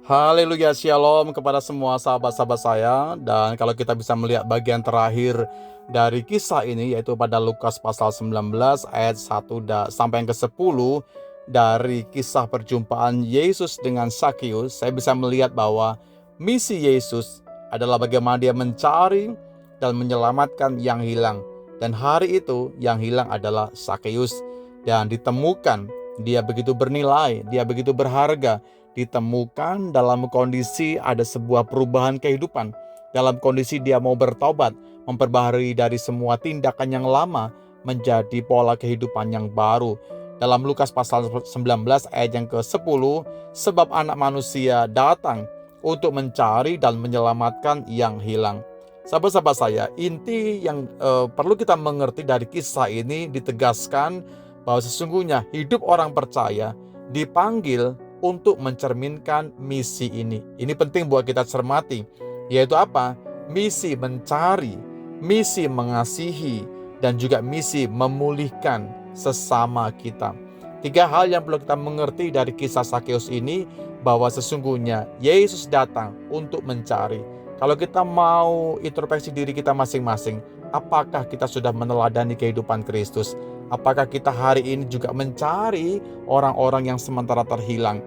Haleluya, shalom kepada semua sahabat-sahabat saya. Dan kalau kita bisa melihat bagian terakhir dari kisah ini, yaitu pada Lukas pasal 19 ayat 1 sampai yang ke-10, dari kisah perjumpaan Yesus dengan Sakius, saya bisa melihat bahwa misi Yesus adalah bagaimana dia mencari dan menyelamatkan yang hilang. Dan hari itu yang hilang adalah Sakius, dan ditemukan dia begitu bernilai, dia begitu berharga, ditemukan dalam kondisi ada sebuah perubahan kehidupan, dalam kondisi dia mau bertobat, memperbaharui dari semua tindakan yang lama menjadi pola kehidupan yang baru. Dalam Lukas pasal 19 ayat yang ke-10, sebab anak manusia datang untuk mencari dan menyelamatkan yang hilang. Sahabat-sahabat saya, inti yang perlu kita mengerti dari kisah ini ditegaskan bahwa sesungguhnya hidup orang percaya dipanggil untuk mencerminkan misi ini. Ini penting buat kita cermati, yaitu apa? Misi mencari, misi mengasihi, dan juga misi memulihkan sesama kita. Tiga hal yang perlu kita mengerti dari kisah Sakeus ini, bahwa sesungguhnya Yesus datang untuk mencari. Kalau kita mau introspeksi diri kita masing-masing, apakah kita sudah meneladani kehidupan Kristus? Apakah kita hari ini juga mencari orang-orang yang sementara terhilang?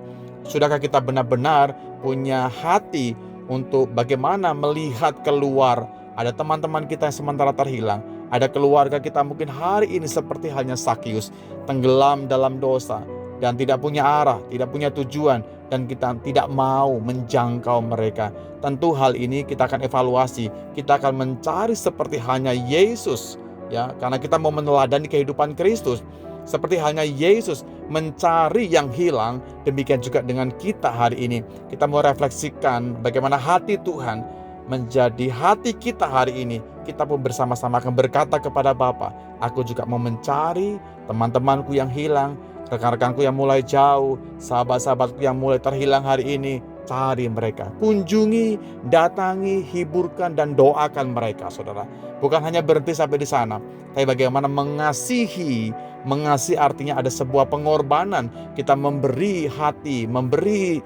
Sudahkah kita benar-benar punya hati untuk bagaimana melihat keluar? Ada teman-teman kita yang sementara terhilang, ada keluarga kita mungkin hari ini seperti halnya Sakius, tenggelam dalam dosa dan tidak punya arah, tidak punya tujuan, dan kita tidak mau menjangkau mereka. Tentu hal ini kita akan evaluasi, kita akan mencari seperti halnya Yesus, ya, karena kita mau meneladani kehidupan Kristus. Seperti halnya Yesus mencari yang hilang, demikian juga dengan kita hari ini. Kita mau refleksikan bagaimana hati Tuhan menjadi hati kita hari ini. Kita pun bersama-sama akan berkata kepada Bapa, aku juga mau mencari teman-temanku yang hilang, rekan-rekanku yang mulai jauh, sahabat-sahabatku yang mulai terhilang hari ini. Cari mereka, kunjungi, datangi, hiburkan, dan doakan mereka, saudara. Bukan hanya berhenti sampai di sana, tapi bagaimana mengasihi. Mengasihi artinya ada sebuah pengorbanan. Kita memberi hati, memberi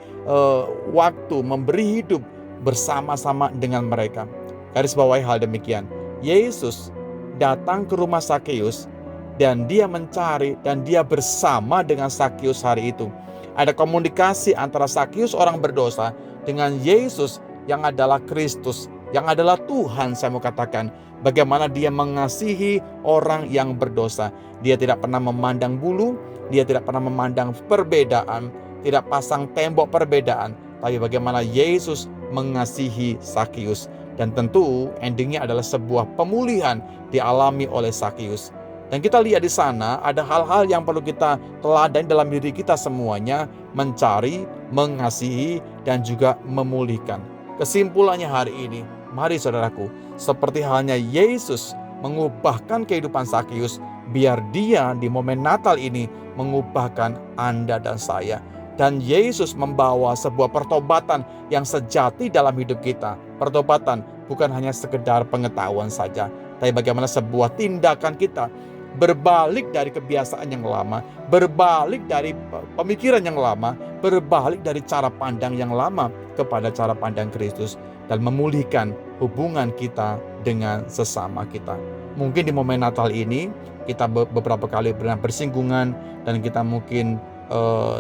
waktu, memberi hidup bersama-sama dengan mereka. Garis bawahi hal demikian. Yesus datang ke rumah Sakeus, dan dia mencari, dan dia bersama dengan Sakeus hari itu. Ada komunikasi antara Sakeus orang berdosa dengan Yesus yang adalah Kristus, yang adalah Tuhan. Saya mau katakan bagaimana dia mengasihi orang yang berdosa. Dia tidak pernah memandang bulu, dia tidak pernah memandang perbedaan, tidak pasang tembok perbedaan, tapi bagaimana Yesus mengasihi Sakeus. Dan tentu endingnya adalah sebuah pemulihan dialami oleh Sakeus. Dan kita lihat di sana ada hal-hal yang perlu kita teladani dalam diri kita semuanya, mencari, mengasihi, dan juga memulihkan. Kesimpulannya hari ini, mari saudaraku, seperti halnya Yesus mengubahkan kehidupan Sakeus, biar dia di momen Natal ini mengubahkan Anda dan saya. Dan Yesus membawa sebuah pertobatan yang sejati dalam hidup kita. Pertobatan bukan hanya sekedar pengetahuan saja, tapi bagaimana sebuah tindakan kita berbalik dari kebiasaan yang lama, berbalik dari pemikiran yang lama, berbalik dari cara pandang yang lama kepada cara pandang Kristus, dan memulihkan hubungan kita dengan sesama kita. Mungkin di momen Natal ini kita beberapa kali pernah bersinggungan, dan kita mungkin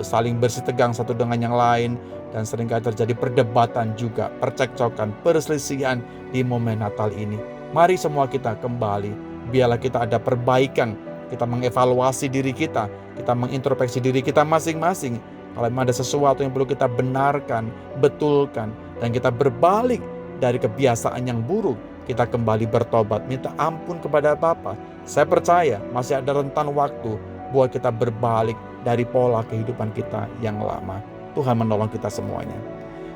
saling bersitegang satu dengan yang lain, dan seringkali terjadi perdebatan juga, percekcokan, perselisihan di momen Natal ini. Mari semua kita kembali, biarlah kita ada perbaikan, kita mengevaluasi diri kita mengintrospeksi diri kita masing-masing. Kalau memang ada sesuatu yang perlu kita benarkan, betulkan, dan kita berbalik dari kebiasaan yang buruk, kita kembali bertobat, minta ampun kepada Bapa. Saya percaya masih ada rentan waktu buat kita berbalik dari pola kehidupan kita yang lama. Tuhan menolong kita semuanya.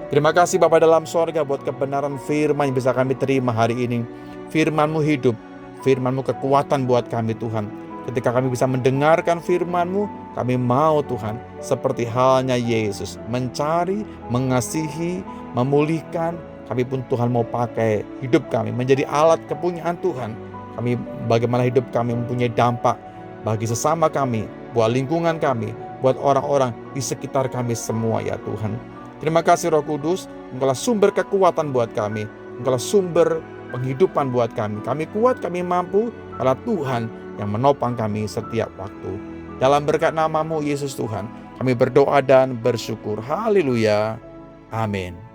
Terima kasih Bapa dalam sorga buat kebenaran firman yang bisa kami terima hari ini. Firman-Mu hidup, firman-Mu kekuatan buat kami Tuhan. Ketika kami bisa mendengarkan firman-Mu, kami mau Tuhan seperti halnya Yesus mencari, mengasihi, memulihkan. Kami pun Tuhan mau pakai hidup kami menjadi alat kepunyaan Tuhan. Kami bagaimana hidup kami mempunyai dampak bagi sesama kami, buat lingkungan kami, buat orang-orang di sekitar kami semua ya Tuhan. Terima kasih Roh Kudus, Engkaulah sumber kekuatan buat kami, Engkaulah sumber penghidupan buat kami. Kami kuat, kami mampu, karena Tuhan yang menopang kami setiap waktu. Dalam berkat nama-Mu Yesus Tuhan, kami berdoa dan bersyukur. Haleluya. Amin.